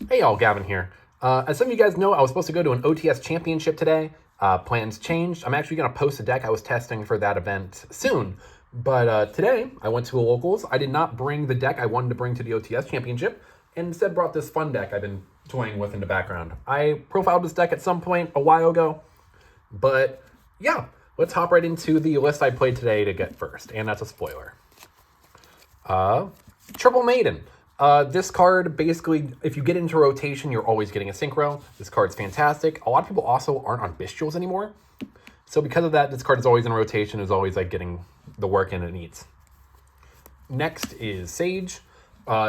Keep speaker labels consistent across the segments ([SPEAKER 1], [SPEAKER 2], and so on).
[SPEAKER 1] Hey y'all, Gavin here. As some of you guys know, I was supposed to go to an OTS championship today. Plans changed. I'm actually going to post a deck I was testing for that event soon. But today, I went to a locals. I did not bring the deck I wanted to bring to the OTS championship, and instead brought this fun deck I've been toying with in the background. I profiled this deck at some point a while ago, but yeah, let's hop right into the list I played today to get first, and that's a spoiler. Triple Maiden. This card, basically, if you get into rotation, you're always getting a synchro. This card's fantastic. A lot of people also aren't on Bestials anymore. So because of that, this card is always in rotation, is always like getting the work in it needs. Next is Sage.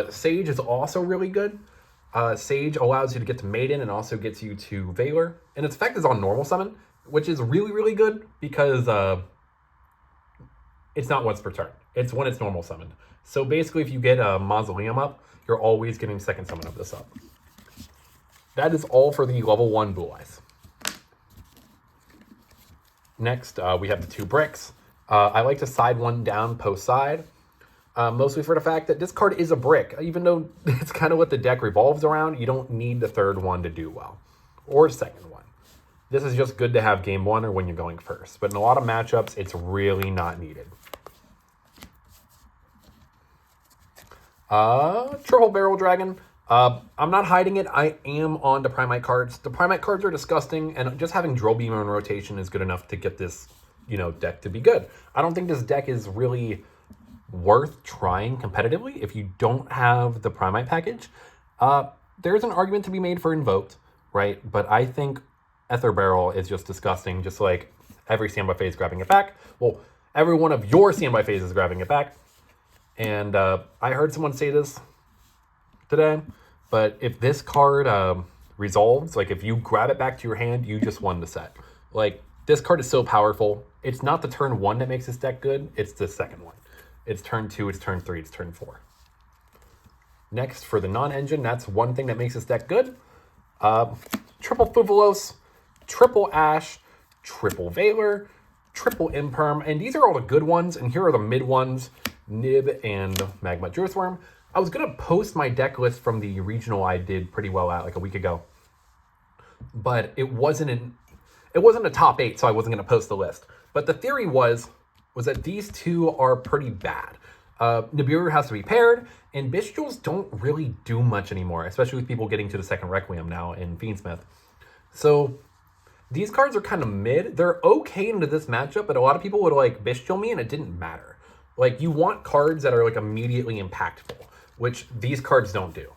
[SPEAKER 1] Sage is also really good. Sage allows you to get to Maiden and also gets you to Valor. And its effect is on normal summon, which is really, really good because it's not once per turn. It's when it's normal summoned. So basically, if you get a Mausoleum up, you're always getting second summon of this up. That is all for the level 1 Blue Eyes. Next, we have the 2 bricks. I like to side one down post side, mostly for the fact that this card is a brick. Even though it's kind of what the deck revolves around, you don't need the third one to do well, or second one. This is just good to have game 1 or when you're going first. But in a lot of matchups, it's really not needed. Triple Barrel Dragon. I'm not hiding it. I am on the Primite cards. The Primite cards are disgusting, and just having Drill Beamer in rotation is good enough to get this, deck to be good. I don't think this deck is really worth trying competitively if you don't have the Primite package. There's an argument to be made for Invoked, right? But I think Ether Barrel is just disgusting, just like every standby phase grabbing it back. Well, every one of your standby phases grabbing it back. And I heard someone say this today, but if this card resolves, like if you grab it back to your hand, you just won the set. Like, this card is so powerful. It's not the turn 1 that makes this deck good, it's the second one. It's turn 2, it's turn 3, it's turn 4. Next, for the non-engine, that's one thing that makes this deck good. Triple Fuvalos, triple Ash, triple Valor, triple Imperm, and these are all the good ones, and here are the mid ones. Nib and Magma Druthworm. I was gonna post my deck list from the regional I did pretty well at like a week ago, but it wasn't a top 8, so I wasn't gonna post the list. But the theory was that these two are pretty bad. Nibiru has to be paired, and Bestials don't really do much anymore, especially with people getting to the second Requiem now in Fiendsmith. So these cards are kind of mid. They're okay into this matchup, but a lot of people would like Bestial me, and it didn't matter. Like, you want cards that are like immediately impactful, which these cards don't do.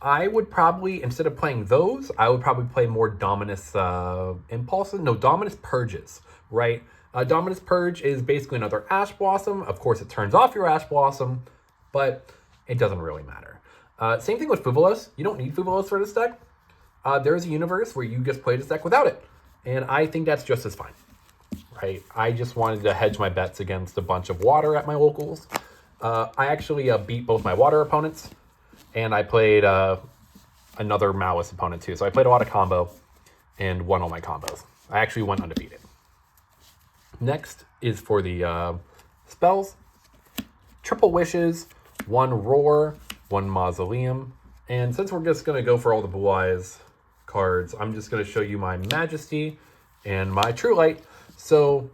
[SPEAKER 1] I would probably, instead of playing those, I would probably play more Dominus Impulses. No, Dominus Purges, right? Dominus Purge is basically another Ash Blossom. Of course, it turns off your Ash Blossom, but it doesn't really matter. Same thing with Fuvalos. You don't need Fuvalos for this deck. There's a universe where you just play this deck without it, and I think that's just as fine. Right? I just wanted to hedge my bets against a bunch of water at my locals. I actually beat both my water opponents, and I played another Malice opponent too. So I played a lot of combo and won all my combos. I actually went undefeated. Next is for the spells. Triple Wishes, 1 Roar, 1 Mausoleum. And since we're just going to go for all the Blue Eyes cards, I'm just going to show you my Majesty and my True Light. So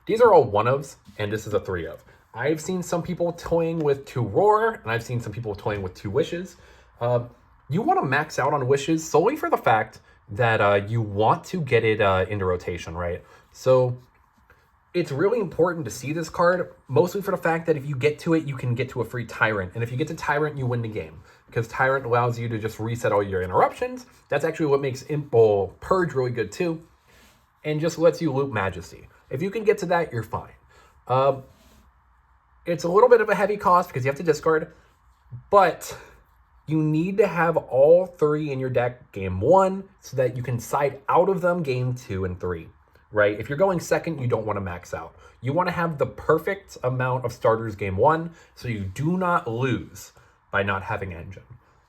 [SPEAKER 1] these are all 1-ofs, and this is a 3-of. I've seen some people toying with 2 Roar, and I've seen some people toying with 2 Wishes. You want to max out on Wishes solely for the fact that you want to get it into rotation, right? So it's really important to see this card, mostly for the fact that if you get to it, you can get to a free Tyrant. And if you get to Tyrant, you win the game. Because Tyrant allows you to just reset all your interruptions. That's actually what makes Purge really good too. And just lets you loop Majesty. If you can get to that, you're fine. It's a little bit of a heavy cost because you have to discard, but you need to have all 3 in your deck game 1 so that you can side out of them game 2 and 3, right? If you're going second, you don't want to max out. You want to have the perfect amount of starters game 1 so you do not lose by not having engine.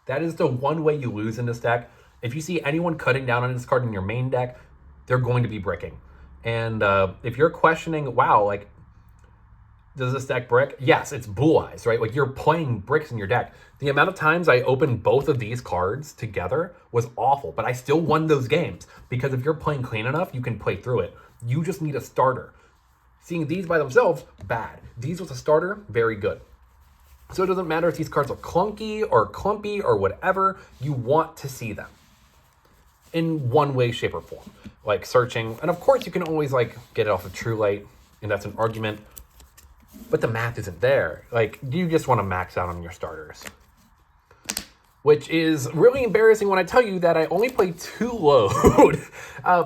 [SPEAKER 1] That is the one way you lose in this deck. If you see anyone cutting down on this card in your main deck, they're going to be bricking. And if you're questioning, wow, like Does this deck brick? Yes, it's Blue Eyes, right? Like you're playing bricks in your deck. The amount of times I opened both of these cards together was awful, but I still won those games because if you're playing clean enough, you can play through it. You just need a starter. Seeing these by themselves, bad. These with a starter, very good. So it doesn't matter if these cards are clunky or clumpy or whatever, you want to see them in one way, shape, or form. Like searching, and of course you can always like get it off of True Light, and that's an argument, but the math isn't there. Like you just want to max out on your starters. Which is really embarrassing when I tell you that I only played 2 load.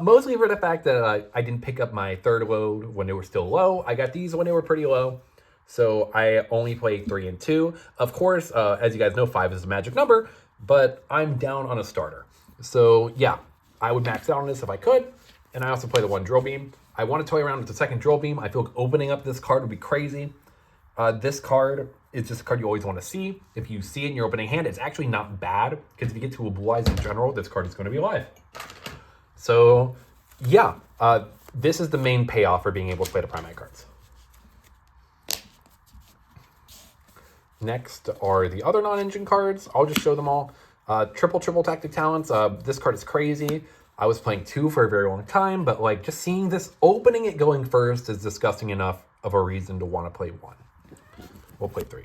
[SPEAKER 1] Mostly for the fact that I didn't pick up my 3rd load when they were still low. I got these when they were pretty low. So I only played 3 and 2. Of course, as you guys know, 5 is a magic number, but I'm down on a starter. So yeah, I would max out on this if I could. And I also play the 1 Drill Beam. I want to toy around with the 2nd Drill Beam. I feel like opening up this card would be crazy. This card is just a card you always want to see. If you see it in your opening hand, it's actually not bad, because if you get to a Blue Eyes in general, this card is going to be alive. So yeah, this is the main payoff for being able to play the Primite cards. Next are the other non-engine cards. I'll just show them all. Triple Tactic Talents. This card is crazy. I was playing 2 for a very long time, but like just seeing this, opening it going first is disgusting enough of a reason to want to play 1. We'll play 3.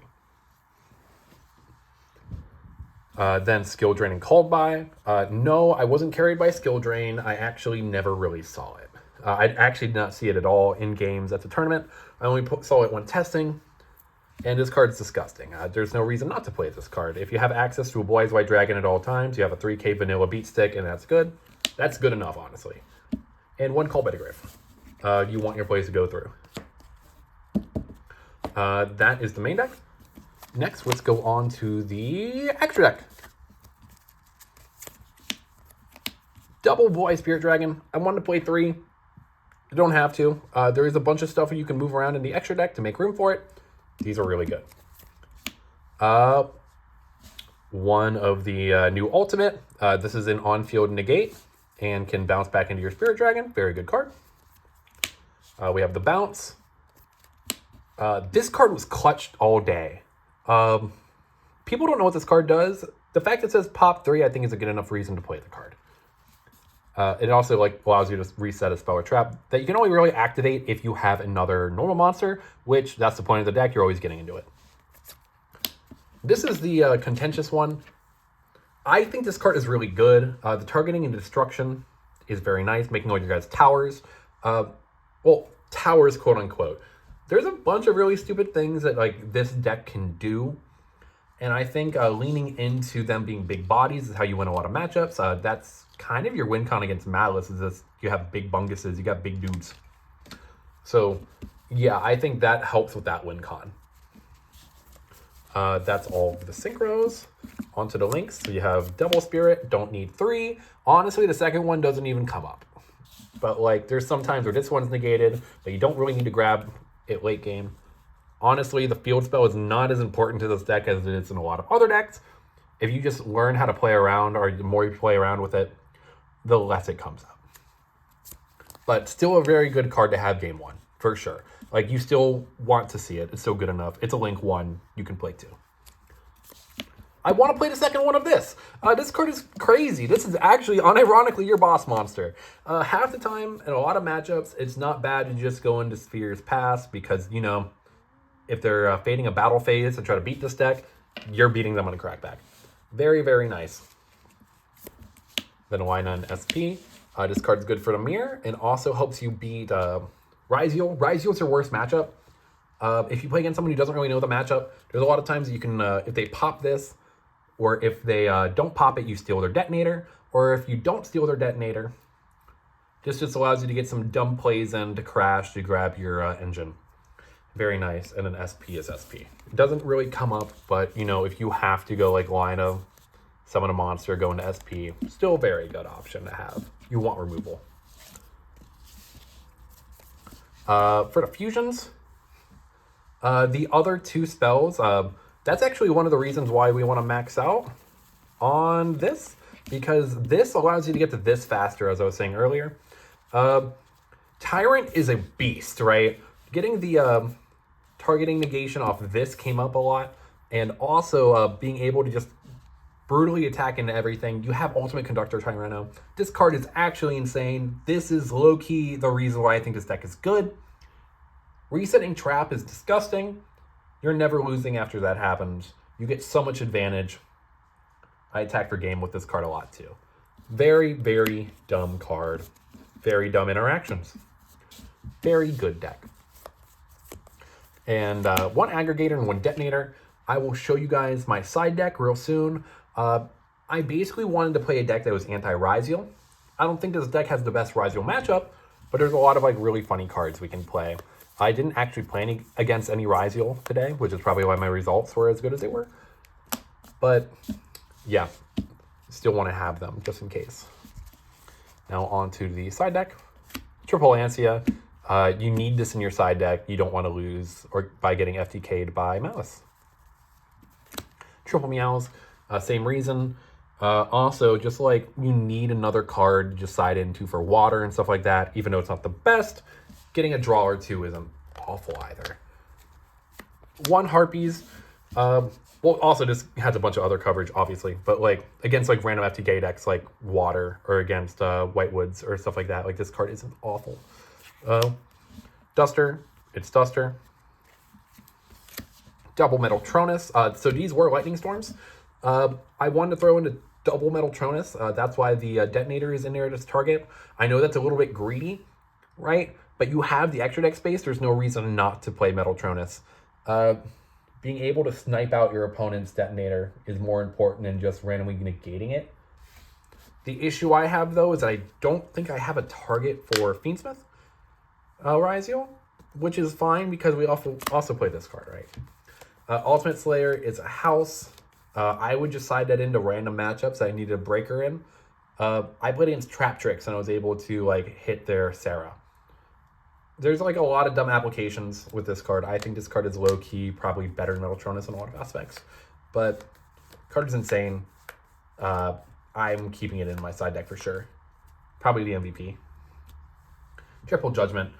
[SPEAKER 1] Then Skill Drain and Called By. No, I wasn't carried by Skill Drain. I actually never really saw it. I actually did not see it at all in games at the tournament. I only saw it when testing. And this card's disgusting. There's no reason not to play this card. If you have access to a Blue Eyes White Dragon at all times, you have a 3K vanilla beat stick, and that's good. That's good enough, honestly. And 1 Call by the Grave. You want your plays to go through. That is the main deck. Next, let's go on to the extra deck. Double Blue Eye Spirit Dragon. I wanted to play 3. You don't have to. There is a bunch of stuff you can move around in the extra deck to make room for it. These are really good. One of the new ultimate. This is an on-field negate and can bounce back into your Spirit Dragon. Very good card. We have the bounce. This card was clutched all day. People don't know what this card does. The fact that it says pop 3, I think is a good enough reason to play the card. It also like allows you to reset a spell or trap that you can only really activate if you have another normal monster, which that's the point of the deck. You're always getting into it. This is the contentious one. I think this card is really good. The targeting and destruction is very nice, making all your guys towers. Well, towers, quote unquote. There's a bunch of really stupid things that like this deck can do. And I think leaning into them being big bodies is how you win a lot of matchups. That's kind of your win con against Malice, is this you have big bunguses, you got big dudes. So yeah, I think that helps with that win con. That's all the synchros. Onto the links. So you have Double Spirit, don't need 3. Honestly, the second one doesn't even come up. But like there's some times where this one's negated, but you don't really need to grab it late game. Honestly, the field spell is not as important to this deck as it is in a lot of other decks. If you just learn how to play around, or the more you play around with it, the less it comes up. But still a very good card to have game 1, for sure. Like, you still want to see it. It's still good enough. It's a link 1. You can play 2. I want to play the second one of this. This card is crazy. This is actually, unironically, your boss monster. Half the time, in a lot of matchups, it's not bad to just go into Sphere's Pass because, you know, if they're fading a battle phase to try to beat this deck, you're beating them on a crackback. Very, very nice. Then Y9 SP. This card's good for the mirror and also helps you beat Ryziel. Ryziel's your worst matchup. If you play against someone who doesn't really know the matchup, there's a lot of times that you can, if they pop this, or if they don't pop it, you steal their detonator. Or if you don't steal their detonator, this just allows you to get some dumb plays in to crash to grab your engine. Very nice. And then SP is SP. It doesn't really come up, but you know, if you have to go like line of summon a monster, go into SP, still a very good option to have. You want removal. For the fusions, the other 2 spells, that's actually one of the reasons why we want to max out on this, because this allows you to get to this faster, as I was saying earlier. Tyrant is a beast, right? Getting the targeting negation off this came up a lot. And also being able to just brutally attack into everything. You have Ultimate Conductor Tyranno. This card is actually insane. This is low-key the reason why I think this deck is good. Resetting Trap is disgusting. You're never losing after that happens. You get so much advantage. I attack for game with this card a lot too. Very, very dumb card. Very dumb interactions. Very good deck. And one aggregator and one detonator. I will show you guys my side deck real soon. I basically wanted to play a deck that was anti-Ryziel. I don't think this deck has the best Ryziel matchup, but there's a lot of like really funny cards we can play. I didn't actually play against any Ryziel today, which is probably why my results were as good as they were. But yeah, still want to have them just in case. Now on to the side deck. Triple Lancia. You need this in your side deck. You don't want to lose or by getting FTK'd by Malice. Triple Meows. Same reason. Also, just like you need another card to just side into for water and stuff like that, even though it's not the best, getting a draw or two isn't awful either. One Harpies. Well, also this has a bunch of other coverage, obviously, but like against like random FTK decks like water or against Whitewoods or stuff like that, like this card isn't awful. Duster. It's Duster. Double Metal Tronus. So these were Lightning Storms. I wanted to throw into double Metal Tronus. That's why the detonator is in there to target. I know that's a little bit greedy, right? But you have the extra deck space. There's no reason not to play Metal Tronus. Being able to snipe out your opponent's detonator is more important than just randomly negating it. The issue I have, though, is I don't think I have a target for Fiendsmith Ryziel, which is fine because we also play this card, right? Ultimate Slayer is a house. I would just side that into random matchups that I needed a breaker in. I played against Trap Tricks and I was able to like hit their Sarah. There's like a lot of dumb applications with this card. I think this card is low-key, probably better than Metal Tronus in a lot of aspects. But card is insane. I'm keeping it in my side deck for sure. Probably the MVP. Triple Judgment.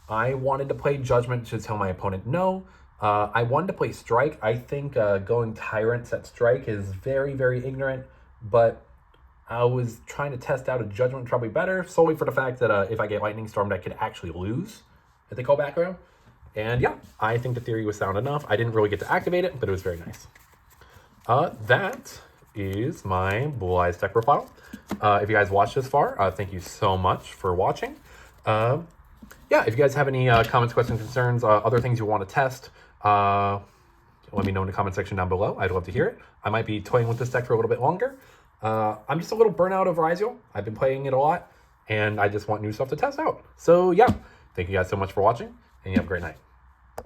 [SPEAKER 1] I wanted to play Judgment to tell my opponent no. I wanted to play Strike. I think going Tyrant at Strike is very, very ignorant, but I was trying to test out a Judgment probably better, solely for the fact that if I get Lightning Stormed, I could actually lose if they call back around. And yeah, I think the theory was sound enough. I didn't really get to activate it, but it was very nice. That is my Blue Eyes deck profile. If you guys watched this far, thank you so much for watching. Yeah, if you guys have any comments, questions, concerns, other things you want to test, let me know in the comment section down below. I'd love to hear it. I might be toying with this deck for a little bit longer. I'm just a little burnout of Ryziel. I've been playing it a lot, and I just want new stuff to test out. So yeah, thank you guys so much for watching, and you have a great night.